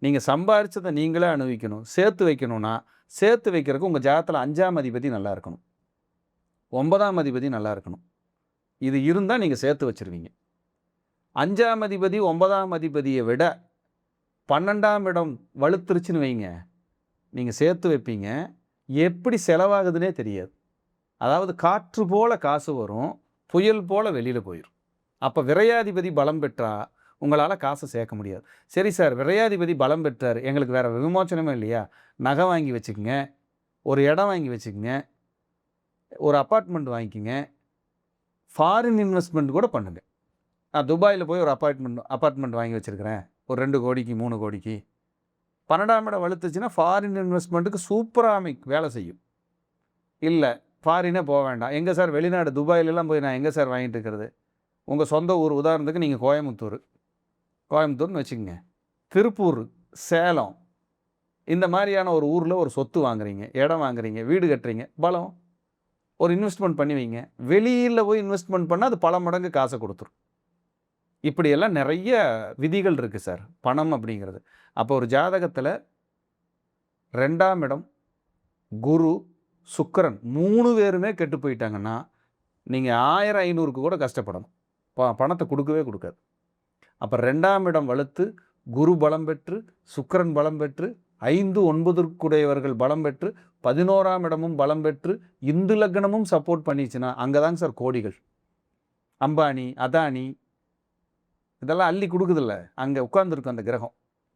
நீங்கள் சம்பாரிச்சதை நீங்களே அனுபவிக்கணும். சேர்த்து வைக்கணும்னா, சேர்த்து வைக்கிறதுக்கு உங்கள் ஜாதகத்தில் 5ஆம் அதிபதி நல்லா இருக்கணும். 9ஆம் அதிபதி நல்லா இருக்கணும். இது இருந்தால் நீங்கள் சேர்த்து வச்சுருவீங்க. 5ஆம் அதிபதி 9ஆம் அதிபதியை விட 12ஆம் இடம் வலுத்துருச்சுன்னு வைங்க, நீங்கள் சேர்த்து வைப்பீங்க. எப்படி செலவாகுதுன்னே தெரியாது. அதாவது காற்று போல காசு வரும், புயல் போல வெளியில் போயிடும். அப்போ விரையாதிபதி பலம் பெற்றா உங்களால் காசை சேர்க்க முடியாது. சரி சார், விரையாதிபதி பலம் பெற்றார், எங்களுக்கு வேறு விமோச்சனமே இல்லையா? நகை வாங்கி வச்சுக்கோங்க, ஒரு இடம் வாங்கி வச்சுக்கோங்க, ஒரு அப்பார்ட்மெண்ட் வாங்கிக்கோங்க, ஃபாரின் இன்வெஸ்ட்மெண்ட் கூட பண்ணுங்க. நான் துபாயில் போய் ஒரு அப்பார்ட்மெண்ட் வாங்கி வச்சுருக்கிறேன், ஒரு 2 கோடிக்கு 3 கோடிக்கு. 12ஆம் இடம் வலுத்துச்சுன்னா ஃபாரின் இன்வெஸ்ட்மெண்ட்டுக்கு சூப்பராக வேலை செய்யும். இல்லை, ஃபாரினே போக வேண்டாம். எங்கே சார் வெளிநாடு துபாயிலெலாம் போய் நான் எங்கே சார் வாங்கிட்டு இருக்கிறது? உங்கள் சொந்த ஊர் உதாரணத்துக்கு நீங்கள் கோயம்புத்தூர்னு வச்சுக்கோங்க. திருப்பூர், சேலம் இந்த மாதிரியான ஒரு ஊரில் ஒரு சொத்து வாங்குறீங்க, இடம் வாங்குறீங்க, வீடு கட்டுறீங்க, பலம். ஒரு இன்வெஸ்ட்மெண்ட் பண்ணி வைங்க. வெளியில் போய் இன்வெஸ்ட்மெண்ட் பண்ணால் அது பல மடங்கு காசை கொடுத்துரும். இப்படியெல்லாம் நிறைய விதிகள் இருக்குது சார், பணம் அப்படிங்கிறது. அப்போ ஒரு ஜாதகத்தில் 2ஆம் இடம், குரு, சுக்கிரன் 3 பேருமே கெட்டு போயிட்டாங்கன்னா நீங்கள் 1000 500க்கு கூட கஷ்டப்படணும். பணத்தை கொடுக்கவே கொடுக்காது. அப்போ 2ஆம் இடம் வலுத்து, குரு பலம் பெற்று, சுக்கிரன் பலம் பெற்று, 5 9க்குடையவர்கள் பலம் பெற்று, 11ஆம் இடமும் பலம் பெற்று, இந்து லக்னமும் சப்போர்ட் பண்ணிச்சுன்னா அங்கே தாங்க சார் கோடிகள். அம்பானி, அதானி இதெல்லாம் அள்ளி கொடுக்குதில்ல, அங்கே உட்கார்ந்துருக்கும் அந்த கிரகம்.